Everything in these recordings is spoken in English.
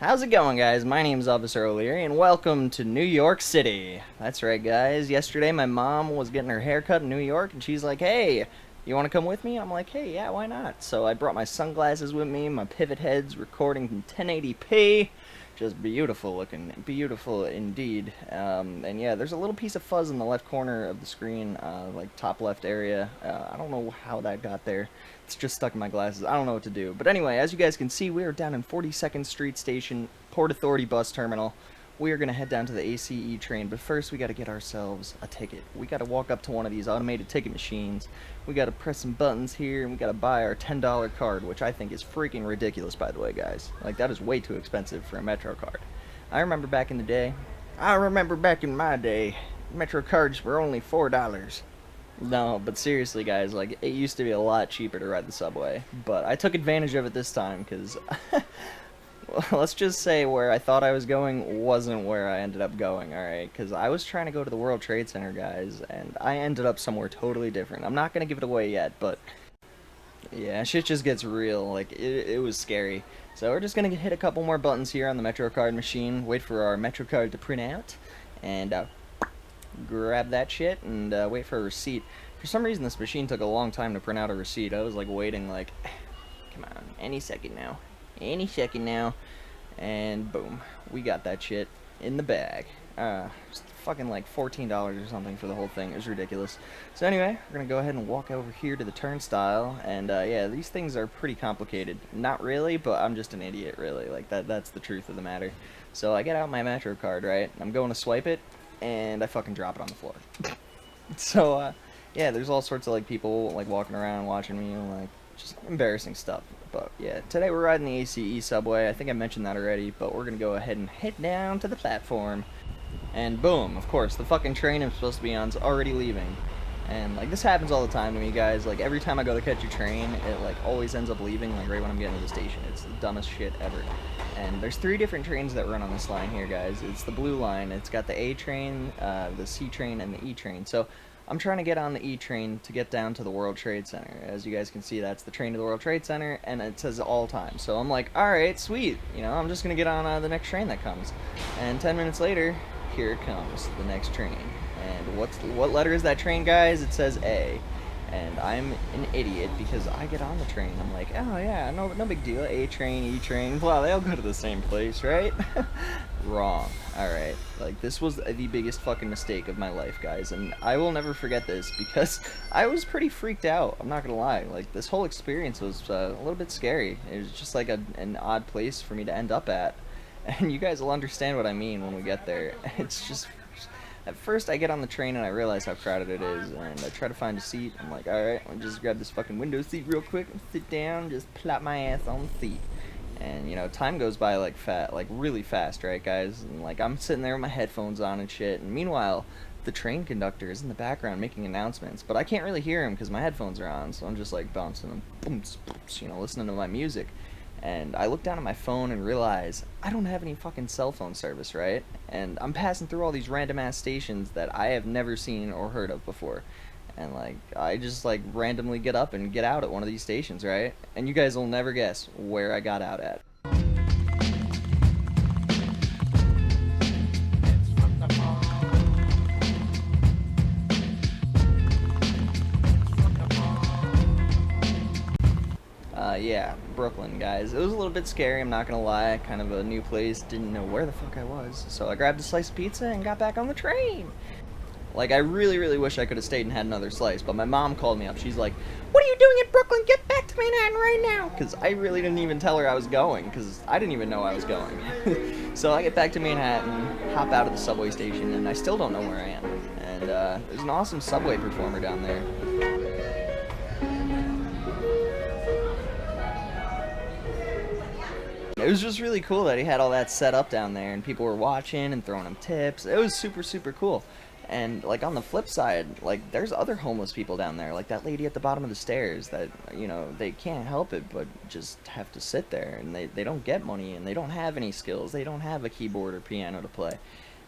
How's it going, guys? My name's OfficerOLeary, and welcome to New York City. That's right, guys. Yesterday, my mom was getting her hair cut in New York, and she's like, "Hey, you want to come with me?" I'm like, "Hey, yeah, why not?" So I brought my sunglasses with me, my pivot heads, recording in 1080p. Just beautiful looking, beautiful indeed. And yeah, there's a little piece of fuzz in the left corner of the screen, like top left area. I don't know how that got there. It's just stuck in my glasses. I don't know what to do. But anyway, as you guys can see, we are down in 42nd Street Station, Port Authority bus terminal. We are going to head down to the ACE train, but first we got to get ourselves a ticket. We got to walk up to one of these automated ticket machines. We got to press some buttons here, and we got to buy our $10 card, which I think is freaking ridiculous, by the way, guys. Like, that is way too expensive for a Metro card. I remember back in the day. I remember back in my day, Metro cards were only $4. No, but seriously, guys, like, it used to be a lot cheaper to ride the subway. But I took advantage of it this time, because let's just say where I thought I was going wasn't where I ended up going, alright? Because I was trying to go to the World Trade Center, guys, and I ended up somewhere totally different. I'm not going to give it away yet, but yeah, shit just gets real. Like, it was scary. So we're just going to hit a couple more buttons here on the Metro card machine, wait for our Metro card to print out, and grab that shit and wait for a receipt. For some reason, this machine took a long time to print out a receipt. I was like waiting, like, come on, any second now. Any second now. And boom, we got that shit in the bag. Just fucking like $14 or something for the whole thing. It was ridiculous. So anyway, we're gonna go ahead and walk over here to the turnstile, and yeah, these things are pretty complicated. Not really, but I'm just an idiot, really. Like, that's the truth of the matter. So I get out my Metro card, right? I'm going to swipe it, and I fucking drop it on the floor. So yeah, there's all sorts of like people like walking around watching me, like just embarrassing stuff. But yeah, today we're riding the ACE subway. I think I mentioned that already, but we're gonna go ahead and head down to the platform. And boom, of course, the fucking train I'm supposed to be on is already leaving. And like, this happens all the time to me, guys. Like, every time I go to catch a train, it like always ends up leaving like right when I'm getting to the station. It's the dumbest shit ever. And there's 3 different trains that run on this line here, guys. It's the blue line, it's got the A train, the C train, and the E train. So I'm trying to get on the E train to get down to the World Trade Center. As you guys can see, that's the train to the World Trade Center, and it says all time. So I'm like, alright, sweet. You know, I'm just going to get on the next train that comes. And 10 minutes later, here it comes, the next train. And what letter is that train, guys? It says A. And I'm an idiot because I get on the train. I'm like, oh yeah, no big deal. A train, E train, blah, they all go to the same place, right? Wrong. Alright. Like, this was the biggest fucking mistake of my life, guys. And I will never forget this because I was pretty freaked out. I'm not gonna lie. Like, this whole experience was a little bit scary. It was just like an odd place for me to end up at. And you guys will understand what I mean when we get there. It's just... At first, I get on the train and I realize how crowded it is, and I try to find a seat. I'm like, alright, I'll just grab this fucking window seat real quick and sit down, just plop my ass on the seat. And, you know, time goes by like really fast, right, guys? And, like, I'm sitting there with my headphones on and shit, and meanwhile, the train conductor is in the background making announcements, but I can't really hear him because my headphones are on, so I'm just, like, bouncing them, booms, booms, you know, listening to my music. And I look down at my phone and realize I don't have any fucking cell phone service, right? And I'm passing through all these random ass stations that I have never seen or heard of before. And like, I just like randomly get up and get out at one of these stations, right? And you guys will never guess where I got out at. Yeah, Brooklyn, guys. It was a little bit scary, I'm not gonna lie. Kind of a new place, didn't know where the fuck I was. So I grabbed a slice of pizza and got back on the train. Like, I really, really wish I could have stayed and had another slice, but my mom called me up. She's like, "What are you doing in Brooklyn? Get back to Manhattan right now!" Because I really didn't even tell her I was going, because I didn't even know I was going. So I get back to Manhattan, hop out of the subway station, and I still don't know where I am. And there's an awesome subway performer down there. It was just really cool that he had all that set up down there, and people were watching and throwing him tips. It was super, super cool. And, like, on the flip side, like, there's other homeless people down there, like that lady at the bottom of the stairs that, you know, they can't help it but just have to sit there, and they don't get money, and they don't have any skills. They don't have a keyboard or piano to play.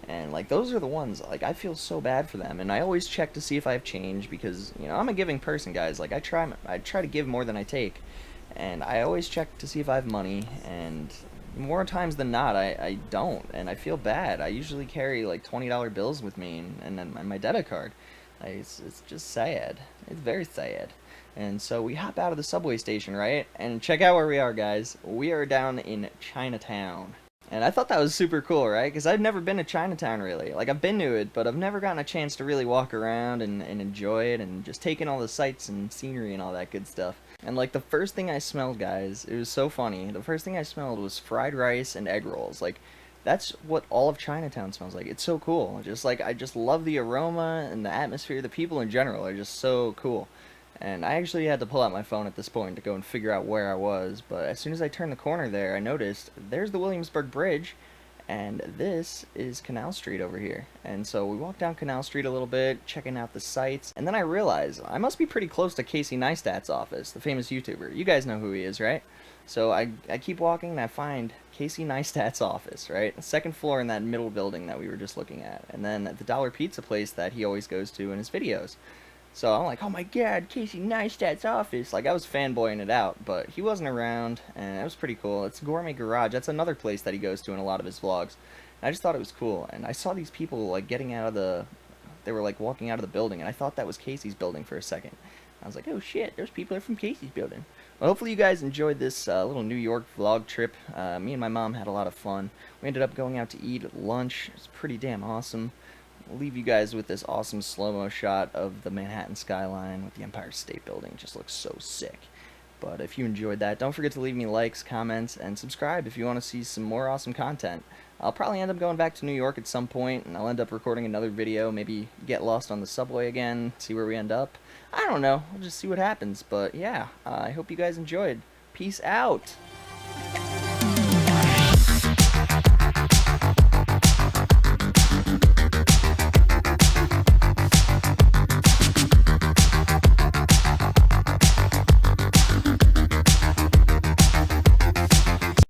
And, like, those are the ones, like, I feel so bad for them. And I always check to see if I have change because, you know, I'm a giving person, guys. Like, I try to give more than I take. And I always check to see if I have money, and More times than not, I don't, and I feel bad. I usually carry like $20 bills with me and then my debit card. It's just sad. It's very sad. And so we hop out of the subway station, right? And check out where we are, guys. We are down in Chinatown. And I thought that was super cool, right? Because I've never been to Chinatown, really. Like, I've been to it, but I've never gotten a chance to really walk around and enjoy it and just take in all the sights and scenery and all that good stuff. And, like, the first thing I smelled, guys, it was so funny. The first thing I smelled was fried rice and egg rolls. Like, that's what all of Chinatown smells like. It's so cool. Just, like, I just love the aroma and the atmosphere. The people in general are just so cool. And I actually had to pull out my phone at this point to go and figure out where I was, but as soon as I turned the corner there, I noticed there's the Williamsburg Bridge, and this is Canal Street over here. And so we walked down Canal Street a little bit, checking out the sights, and then I realized I must be pretty close to Casey Neistat's office, the famous YouTuber. You guys know who he is, right? So I keep walking and I find Casey Neistat's office, right? The second floor in that middle building that we were just looking at. And then the Dollar Pizza place that he always goes to in his videos. So I'm like, oh my god, Casey Neistat's office. Like, I was fanboying it out, but he wasn't around, and it was pretty cool. It's Gourmet Garage. That's another place that he goes to in a lot of his vlogs. And I just thought it was cool. And I saw these people, like, getting out of the... They were, like, walking out of the building, and I thought that was Casey's building for a second. I was like, oh shit, those people are from Casey's building. Well, hopefully you guys enjoyed this little New York vlog trip. Me and my mom had a lot of fun. We ended up going out to eat at lunch. It was pretty damn awesome. I'll leave you guys with this awesome slow-mo shot of the Manhattan skyline with the Empire State Building. It just looks so sick. But if you enjoyed that, don't forget to leave me likes, comments, and subscribe if you want to see some more awesome content. I'll probably end up going back to New York at some point, and I'll end up recording another video, maybe get lost on the subway again, see where we end up. I don't know, we'll just see what happens, but yeah, I hope you guys enjoyed. Peace out!